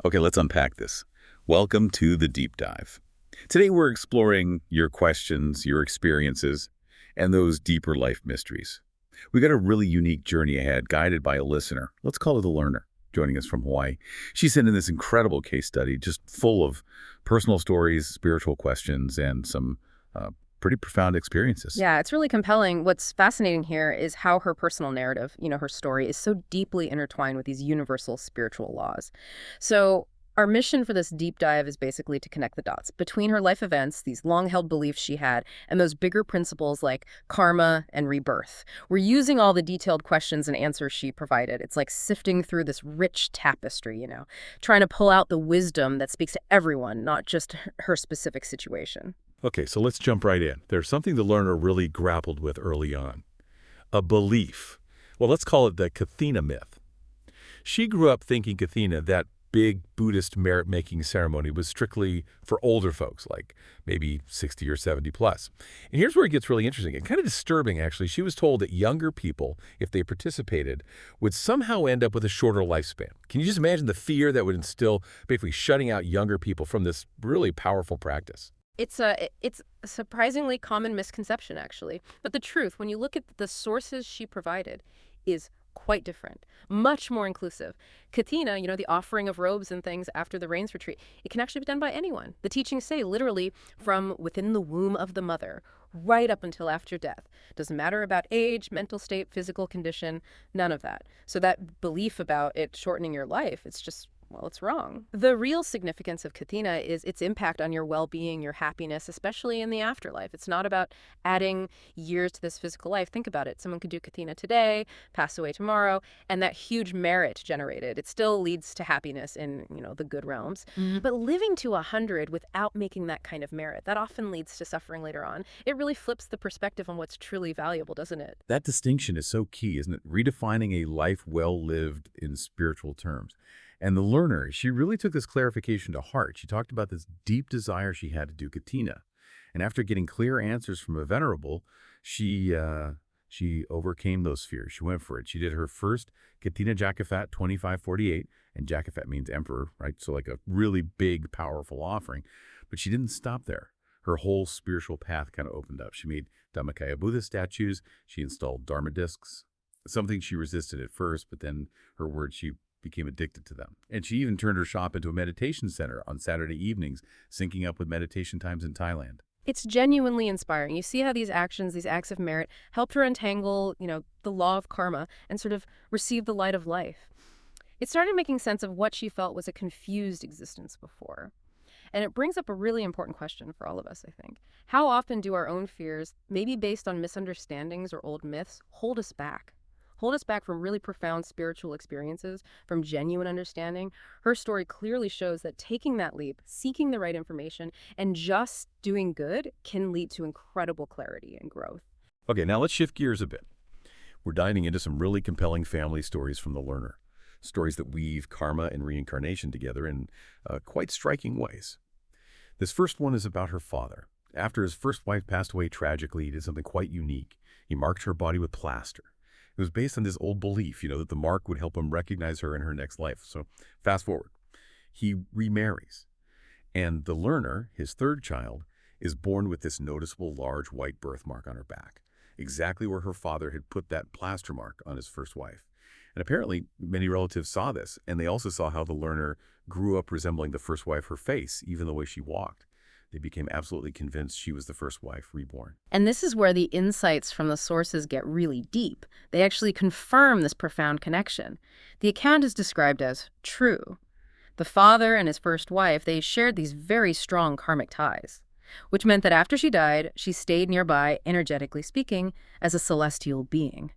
Okay, let's unpack this. Welcome to the deep dive. Today we're exploring your questions, your experiences, and those deeper life mysteries. We got a really unique journey ahead, guided by a listener. Let's call her the learner, joining us from Hawaii. She sent in this incredible case study, just full of personal stories, spiritual questions, and some pretty profound experiences. Yeah, it's really compelling. What's fascinating here is how her personal narrative, her story, is so deeply intertwined with these universal spiritual laws. So, our mission for this deep dive is basically to connect the dots between her life events, these long-held beliefs she had, and those bigger principles like karma and rebirth. We're using all the detailed questions and answers she provided. It's like sifting through this rich tapestry, trying to pull out the wisdom that speaks to everyone, not just her specific situation. Okay, so let's jump right in. There's something the learner really grappled with early on. A belief. Well, let's call it the Kathina myth. She grew up thinking Kathina, that big Buddhist merit-making ceremony, was strictly for older folks, like maybe 60 or 70 plus. And here's where it gets really interesting and kind of disturbing, actually. She was told that younger people, if they participated, would somehow end up with a shorter lifespan. Can you just imagine the fear that would instill, basically shutting out younger people from this really powerful practice? It's a surprisingly common misconception, actually. But the truth, when you look at the sources she provided, is quite different, much more inclusive. Kathina, the offering of robes and things after the rains retreat, it can actually be done by anyone. The teachings say literally from within the womb of the mother, right up until after death. Doesn't matter about age, mental state, physical condition, none of that. So that belief about it shortening your life, it's just, well, it's wrong. The real significance of Kathina is its impact on your well-being, your happiness, especially in the afterlife. It's not about adding years to this physical life. Think about it. Someone could do Kathina today, pass away tomorrow, and that huge merit generated, it still leads to happiness in, the good realms. But living to 100 without making that kind of merit, that often leads to suffering later on. It really flips the perspective on what's truly valuable, doesn't it? That distinction is so key, isn't it? Redefining a life well lived in spiritual terms. And the learner, she really took this clarification to heart. She talked about this deep desire she had to do Kathina. And after getting clear answers from a venerable, she overcame those fears. She went for it. She did her first Kathina Jakafat 2548, and Jakafat means emperor, right? So like a really big, powerful offering. But she didn't stop there. Her whole spiritual path kind of opened up. She made Dhammakaya Buddha statues. She installed Dharma discs, something she resisted at first, but then her words, she became addicted to them. And she even turned her shop into a meditation center on Saturday evenings, syncing up with meditation times in Thailand. It's genuinely inspiring. You see how these actions, these acts of merit, helped her untangle, the law of karma and sort of receive the light of life. It started making sense of what she felt was a confused existence before. And it brings up a really important question for all of us, I think. How often do our own fears, maybe based on misunderstandings or old myths, hold us back? Hold us back from really profound spiritual experiences, from genuine understanding? Her story clearly shows that taking that leap, seeking the right information, and just doing good can lead to incredible clarity and growth. Okay, now let's shift gears a bit. We're diving into some really compelling family stories from the learner. Stories that weave karma and reincarnation together in quite striking ways. This first one is about her father. After his first wife passed away tragically, he did something quite unique. He marked her body with plaster. It was based on this old belief, that the mark would help him recognize her in her next life. So fast forward. He remarries. And the learner, his third child, is born with this noticeable large white birthmark on her back, exactly where her father had put that plaster mark on his first wife. And apparently, many relatives saw this, and they also saw how the learner grew up resembling the first wife, her face, even the way she walked. They became absolutely convinced she was the first wife reborn. And this is where the insights from the sources get really deep. They actually confirm this profound connection. The account is described as true. The father and his first wife, they shared these very strong karmic ties, which meant that after she died, she stayed nearby, energetically speaking, as a celestial being.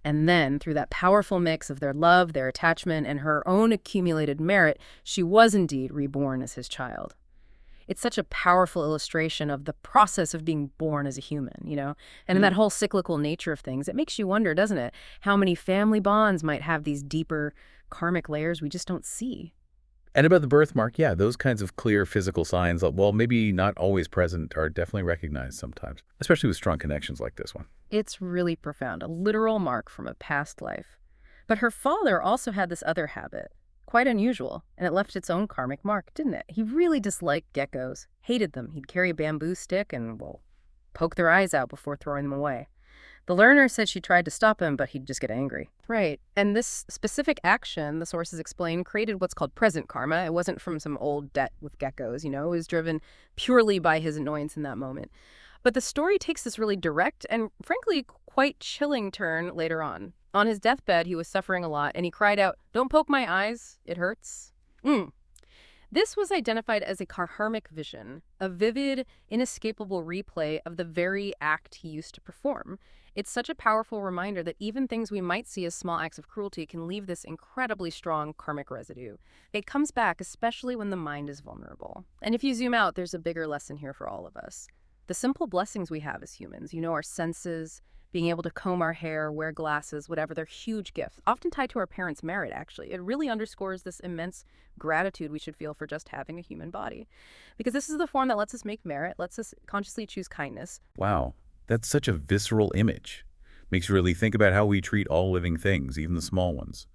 And then, through that powerful mix of their love, their attachment, and her own accumulated merit, she was indeed reborn as his child. It's such a powerful illustration of the process of being born as a human, And in that whole cyclical nature of things, it makes you wonder, doesn't it, how many family bonds might have these deeper karmic layers we just don't see. And about the birthmark, yeah, those kinds of clear physical signs, well, maybe not always present, are definitely recognized sometimes, especially with strong connections like this one. It's really profound, a literal mark from a past life. But her father also had this other habit, Quite unusual, and it left its own karmic mark, didn't it? He really disliked geckos, hated them. He'd carry a bamboo stick and, well, poke their eyes out before throwing them away. The learner said she tried to stop him, but he'd just get angry. Right. And this specific action, the sources explain, created what's called present karma. It wasn't from some old debt with geckos, you know, it was driven purely by his annoyance in that moment. But the story takes this really direct and, frankly, quite chilling turn later on. On his deathbed, he was suffering a lot, and he cried out, "Don't poke my eyes, it hurts." This was identified as a karmic vision, a vivid, inescapable replay of the very act he used to perform. It's such a powerful reminder that even things we might see as small acts of cruelty can leave this incredibly strong karmic residue. It comes back, especially when the mind is vulnerable. And if you zoom out, there's a bigger lesson here for all of us. The simple blessings we have as humans, you know, our senses, being able to comb our hair, wear glasses, whatever, they're huge gifts, often tied to our parents' merit, actually. It really underscores this immense gratitude we should feel for just having a human body. Because this is the form that lets us make merit, lets us consciously choose kindness. Wow, that's such a visceral image. Makes you really think about how we treat all living things, even the small ones.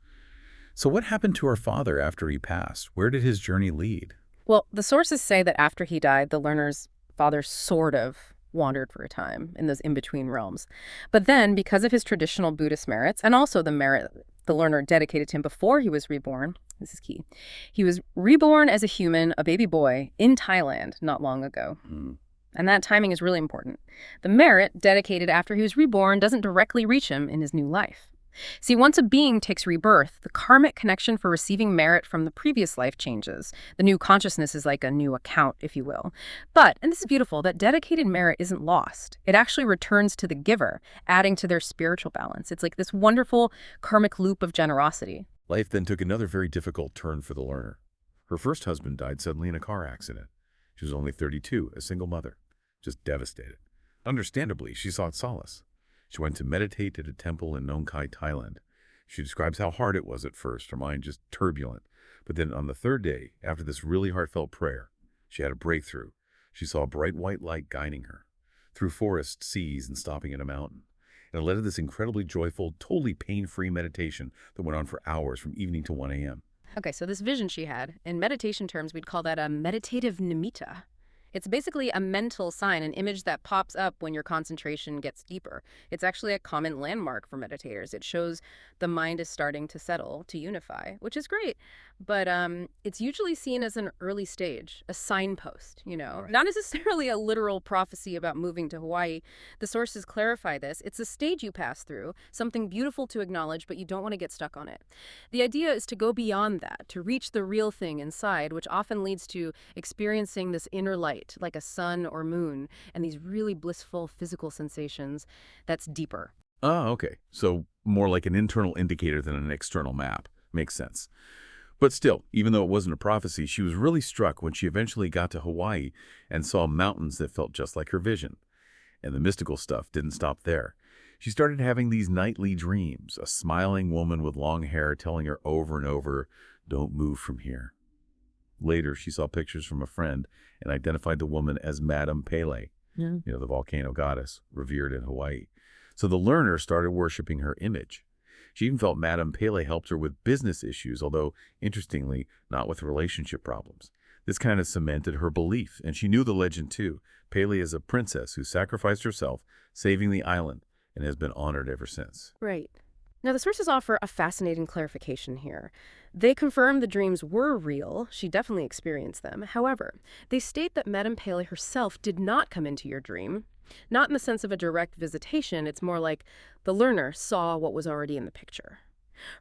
So what happened to our father after he passed? Where did his journey lead? Well, the sources say that after he died, the learner's father sort of wandered for a time in those in-between realms. But then, because of his traditional Buddhist merits, and also the merit the learner dedicated to him before he was reborn, this is key, he was reborn as a human, a baby boy, in Thailand not long ago. And that timing is really important. The merit dedicated after he was reborn doesn't directly reach him in his new life. See, once a being takes rebirth, the karmic connection for receiving merit from the previous life changes. The new consciousness is like a new account, if you will. But, and this is beautiful, that dedicated merit isn't lost. It actually returns to the giver, adding to their spiritual balance. It's like this wonderful karmic loop of generosity. Life then took another very difficult turn for the learner. Her first husband died suddenly in a car accident. She was only 32, a single mother, just devastated. Understandably, she sought solace. She went to meditate at a temple in Nong Khai, Thailand. She describes how hard it was at first, her mind just turbulent. But then on the third day, after this really heartfelt prayer, she had a breakthrough. She saw a bright white light guiding her through forests, seas, and stopping at a mountain. And it led to this incredibly joyful, totally pain-free meditation that went on for hours from evening to 1 a.m. Okay, so this vision she had, in meditation terms, we'd call that a meditative nimitta. It's basically a mental sign, an image that pops up when your concentration gets deeper. It's actually a common landmark for meditators. It shows the mind is starting to settle, to unify, which is great. But it's usually seen as an early stage, a signpost, you know, Right. not necessarily a literal prophecy about moving to Hawaii. The sources clarify this. It's a stage you pass through, something beautiful to acknowledge, but you don't want to get stuck on it. The idea is to go beyond that, to reach the real thing inside, which often leads to experiencing this inner light, like a sun or moon, and these really blissful physical sensations that's deeper. Ah, okay. So more like an internal indicator than an external map. Makes sense. But still, even though it wasn't a prophecy, she was really struck when she eventually got to Hawaii and saw mountains that felt just like her vision. And the mystical stuff didn't stop there. She started having these nightly dreams, a smiling woman with long hair telling her over and over, "Don't move from here." Later, she saw pictures from a friend and identified the woman as Madame Pele, the volcano goddess revered in Hawaii. So the learner started worshiping her image. She even felt Madame Pele helped her with business issues, although, interestingly, not with relationship problems. This kind of cemented her belief, and she knew the legend too. Pele is a princess who sacrificed herself, saving the island, and has been honored ever since. Right. Now, the sources offer a fascinating clarification here. They confirm the dreams were real. She definitely experienced them. However, they state that Madame Pele herself did not come into your dream. Not in the sense of a direct visitation. It's more like the learner saw what was already in the picture.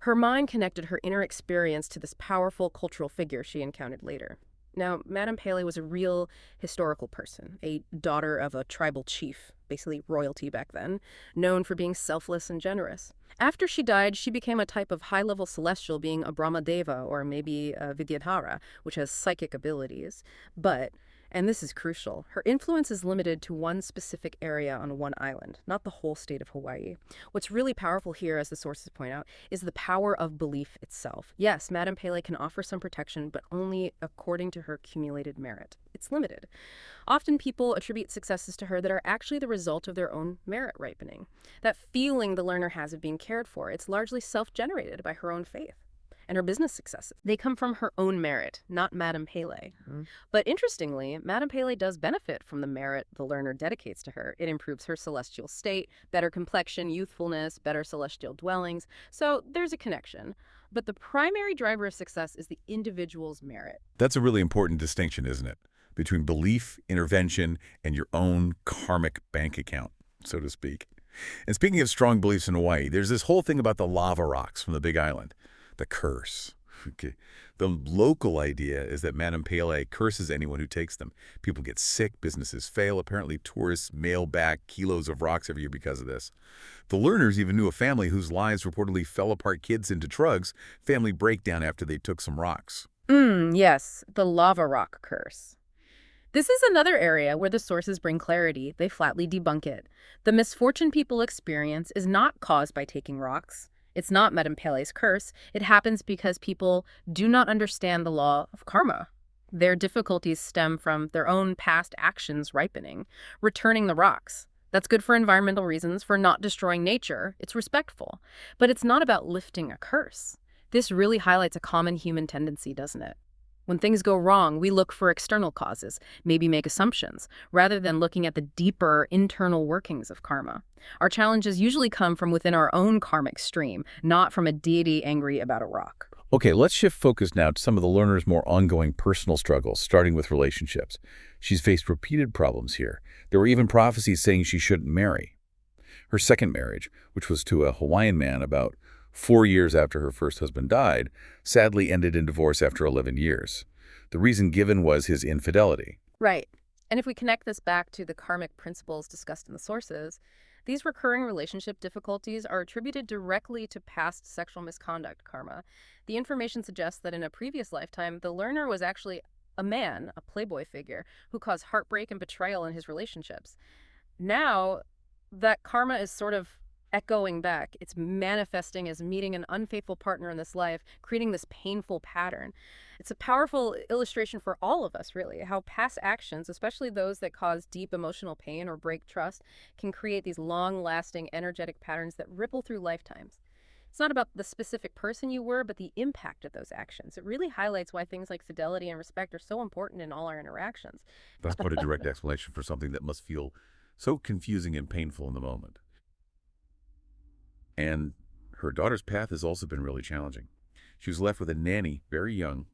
Her mind connected her inner experience to this powerful cultural figure she encountered later. Now, Madame Pele was a real historical person, a daughter of a tribal chief, basically royalty back then, known for being selfless and generous. After she died, she became a type of high-level celestial, being a Brahmadeva or maybe a Vidyadhara, which has psychic abilities. But, and this is crucial, her influence is limited to one specific area on one island, not the whole state of Hawaii. What's really powerful here, as the sources point out, is the power of belief itself. Yes, Madame Pele can offer some protection, but only according to her accumulated merit. It's limited. Often people attribute successes to her that are actually the result of their own merit ripening. That feeling the learner has of being cared for, it's largely self-generated by her own faith. and her business successes. They come from her own merit, not Madame Pele. But interestingly, Madame Pele does benefit from the merit the learner dedicates to her. It improves her celestial state, better complexion, youthfulness, better celestial dwellings. So there's a connection. But the primary driver of success is the individual's merit. That's a really important distinction, isn't it? Between belief, intervention, and your own karmic bank account, so to speak. And speaking of strong beliefs in Hawaii, there's this whole thing about the lava rocks from the Big Island, the curse. Okay. The local idea is that Madame Pele curses anyone who takes them. People get sick, businesses fail. Apparently, tourists mail back kilos of rocks every year because of this. The learners even knew a family whose lives reportedly fell apart, kids into drugs, family breakdown after they took some rocks. Yes, the lava rock curse. This is another area where the sources bring clarity. They flatly debunk it. The misfortune people experience is not caused by taking rocks. It's not Madame Pele's curse. It happens because people do not understand the law of karma. Their difficulties stem from their own past actions ripening, returning the rocks. That's good for environmental reasons, for not destroying nature. It's respectful. But it's not about lifting a curse. This really highlights a common human tendency, doesn't it? When things go wrong, we look for external causes, maybe make assumptions, rather than looking at the deeper internal workings of karma. Our challenges usually come from within our own karmic stream, not from a deity angry about a rock. Okay, let's shift focus now to some of the learner's more ongoing personal struggles, starting with relationships. She's faced repeated problems here. There were even prophecies saying she shouldn't marry. Her second marriage, which was to a Hawaiian man about 4 years after her first husband died, sadly ended in divorce after 11 years. The reason given was his infidelity. Right. And if we connect this back to the karmic principles discussed in the sources, these recurring relationship difficulties are attributed directly to past sexual misconduct karma. The information suggests that in a previous lifetime, the learner was actually a man, a playboy figure, who caused heartbreak and betrayal in his relationships. Now, that karma is sort of echoing back. It's manifesting as meeting an unfaithful partner in this life, creating this painful pattern. It's a powerful illustration for all of us, really, how past actions, especially those that cause deep emotional pain or break trust, can create these long-lasting energetic patterns that ripple through lifetimes. It's not about the specific person you were, but the impact of those actions. It really highlights why things like fidelity and respect are so important in all our interactions. That's quite a direct explanation for something that must feel so confusing and painful in the moment. And her daughter's path has also been really challenging. She was left with a nanny, very young,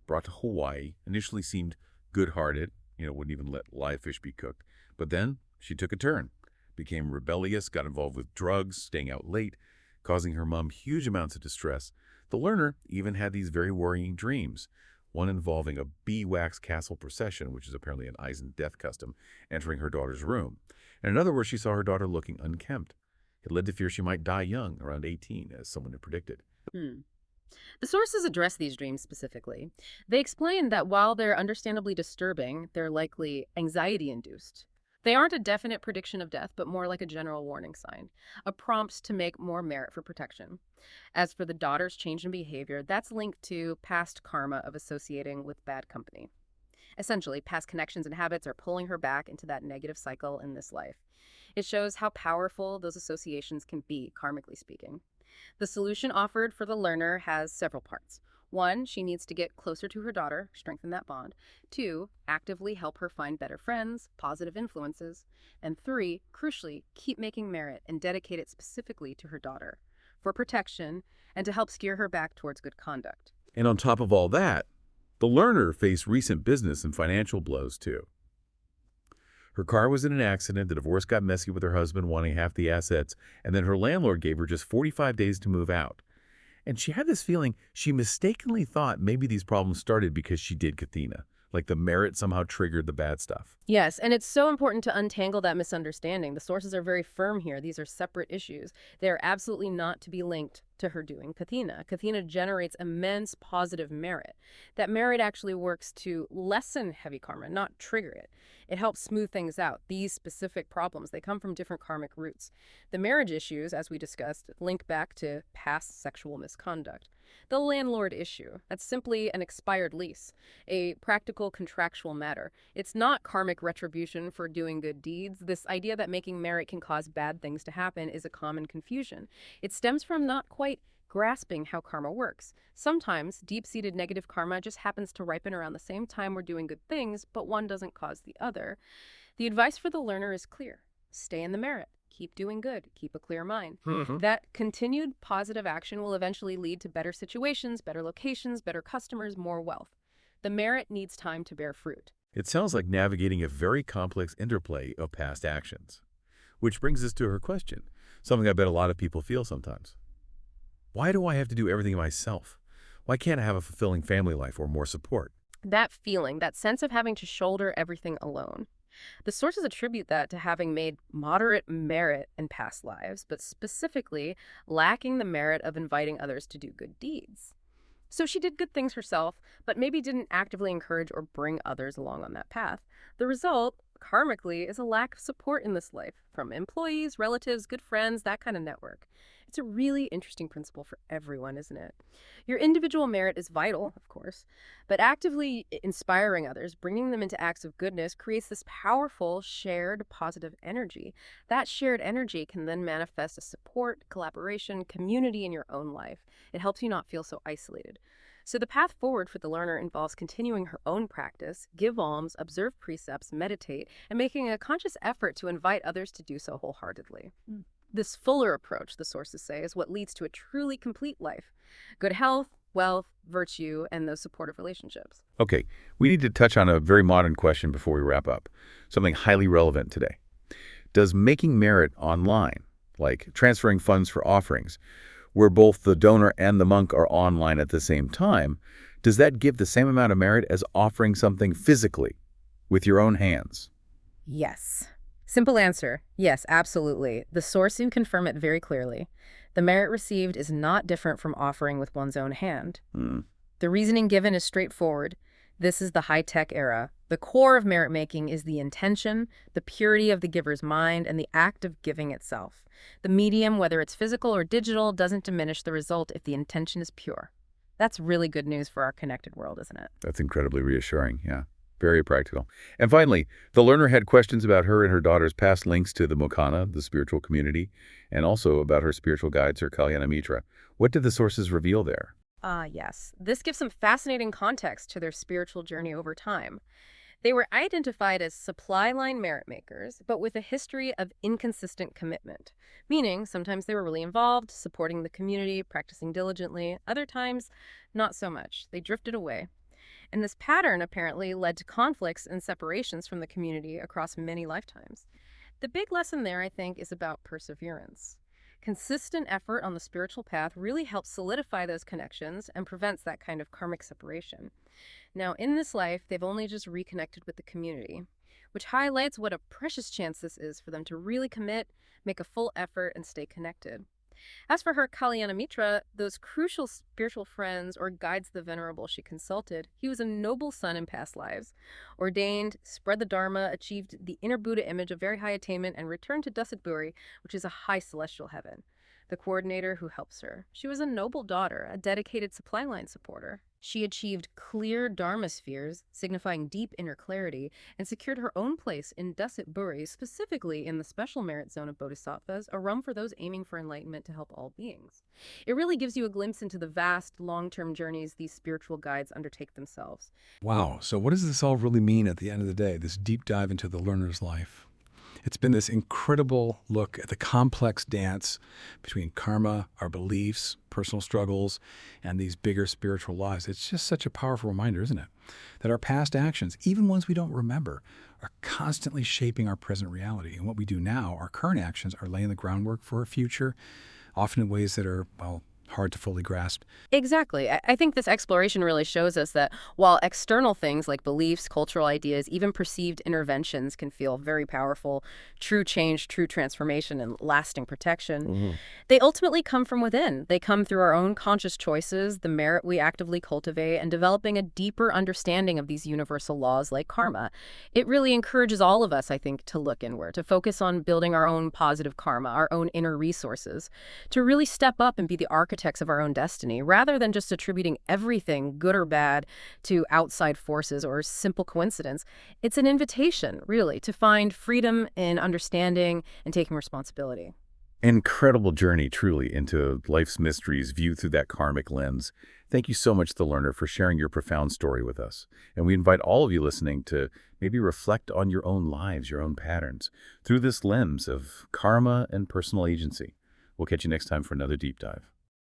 brought to Hawaii, initially seemed good-hearted, wouldn't even let live fish be cooked. But then she took a turn, became rebellious, got involved with drugs, staying out late, causing her mom huge amounts of distress. The learner even had these very worrying dreams, one involving a bee-wax castle procession, which is apparently an Eisen death custom, entering her daughter's room, and another where she saw her daughter looking unkempt. It led to fear she might die young, around 18, as someone had predicted. The sources address these dreams specifically. They explain that while they're understandably disturbing, they're likely anxiety-induced. They aren't a definite prediction of death, but more like a general warning sign, a prompt to make more merit for protection. As for the daughter's change in behavior, that's linked to past karma of associating with bad company. Essentially, past connections and habits are pulling her back into that negative cycle in this life. It shows how powerful those associations can be, karmically speaking. The solution offered for the learner has several parts. 1, she needs to get closer to her daughter, strengthen that bond. 2, actively help her find better friends, positive influences. And 3, crucially, keep making merit and dedicate it specifically to her daughter, for protection and to help steer her back towards good conduct. And on top of all that, the learner faced recent business and financial blows, too. Her car was in an accident, the divorce got messy with her husband wanting half the assets, and then her landlord gave her just 45 days to move out. And she had this feeling she mistakenly thought maybe these problems started because she did Kathina, like the merit somehow triggered the bad stuff. Yes, and it's so important to untangle that misunderstanding. The sources are very firm here. These are separate issues. They are absolutely not to be linked to her doing Kathina. Kathina generates immense positive merit. That merit actually works to lessen heavy karma, not trigger it. It helps smooth things out. These specific problems, they come from different karmic roots. The marriage issues, as we discussed, link back to past sexual misconduct. The landlord issue, that's simply an expired lease, a practical contractual matter. It's not karmic retribution for doing good deeds. This idea that making merit can cause bad things to happen is a common confusion. It stems from not quite grasping how karma works. Sometimes deep-seated negative karma just happens to ripen around the same time we're doing good things, but one doesn't cause the other. The advice for the learner is clear. Stay in the merit. Keep doing good. Keep a clear mind. That continued positive action will eventually lead to better situations, better locations, better customers, more wealth. The merit needs time to bear fruit. It sounds like navigating a very complex interplay of past actions. Which brings us to her question, something I bet a lot of people feel sometimes. Why do I have to do everything myself? Why can't I have a fulfilling family life or more support? That feeling, that sense of having to shoulder everything alone. The sources attribute that to having made moderate merit in past lives, but specifically lacking the merit of inviting others to do good deeds. So she did good things herself, but maybe didn't actively encourage or bring others along on that path. The result, karmically, is a lack of support in this life from employees, relatives, good friends, that kind of network. It's a really interesting principle for everyone, isn't it? Your individual merit is vital, of course, but actively inspiring others, bringing them into acts of goodness, creates this powerful, shared, positive energy. That shared energy can then manifest as support, collaboration, community in your own life. It helps you not feel so isolated. So the path forward for the learner involves continuing her own practice, give alms, observe precepts, meditate, and making a conscious effort to invite others to do so wholeheartedly. This fuller approach, the sources say, is what leads to a truly complete life. Good health, wealth, virtue, and those supportive relationships. Okay, we need to touch on a very modern question before we wrap up, something highly relevant today. Does making merit online, like transferring funds for offerings, where both the donor and the monk are online at the same time, does that give the same amount of merit as offering something physically, with your own hands? Yes. Simple answer, yes, absolutely. The source can confirm it very clearly. The merit received is not different from offering with one's own hand. The reasoning given is straightforward. This is the high-tech era. The core of merit-making is the intention, the purity of the giver's mind, and the act of giving itself. The medium, whether it's physical or digital, doesn't diminish the result if the intention is pure. That's really good news for our connected world, isn't it? That's incredibly reassuring, yeah. Very practical. And finally, the learner had questions about her and her daughter's past links to the Mokana, the spiritual community, and also about her spiritual guides, her Kalyana Mitra. What did the sources reveal there? Yes. This gives some fascinating context to their spiritual journey over time. They were identified as supply line merit makers, but with a history of inconsistent commitment, meaning sometimes they were really involved, supporting the community, practicing diligently. Other times, not so much. They drifted away. And this pattern apparently led to conflicts and separations from the community across many lifetimes. The big lesson there, I think, is about perseverance. Consistent effort on the spiritual path really helps solidify those connections and prevents that kind of karmic separation. Now, in this life, they've only just reconnected with the community, which highlights what a precious chance this is for them to really commit, make a full effort, and stay connected. As for her Kalyana Mitra, those crucial spiritual friends or guides the venerable she consulted, he was a noble son in past lives, ordained, spread the Dharma, achieved the inner Buddha image of very high attainment, and returned to Dusitburi, which is a high celestial heaven. The coordinator who helps her. She was a noble daughter, a dedicated supply line supporter. She achieved clear Dharma spheres, signifying deep inner clarity, and secured her own place in Dasit Buri, specifically in the special merit zone of Bodhisattvas, a realm for those aiming for enlightenment to help all beings. It really gives you a glimpse into the vast, long-term journeys these spiritual guides undertake themselves. Wow, so what does this all really mean at the end of the day, this deep dive into the learner's life? It's been this incredible look at the complex dance between karma, our beliefs, personal struggles, and these bigger spiritual laws. It's just such a powerful reminder, isn't it? That our past actions, even ones we don't remember, are constantly shaping our present reality. And what we do now, our current actions, are laying the groundwork for a future, often in ways that are, well, hard to fully grasp. Exactly. I think this exploration really shows us that while external things like beliefs, cultural ideas, even perceived interventions can feel very powerful, true change, true transformation, and lasting protection, they ultimately come from within. They come through our own conscious choices, the merit we actively cultivate, and developing a deeper understanding of these universal laws like karma. It really encourages all of us, I think, to look inward, to focus on building our own positive karma, our own inner resources, to really step up and be the architects of our own destiny, rather than just attributing everything, good or bad, to outside forces or simple coincidence. It's an invitation, really, to find freedom in understanding and taking responsibility. Incredible journey, truly, into life's mysteries viewed through that karmic lens. Thank you so much, The Learner, for sharing your profound story with us. And we invite all of you listening to maybe reflect on your own lives, your own patterns, through this lens of karma and personal agency. We'll catch you next time for another deep dive.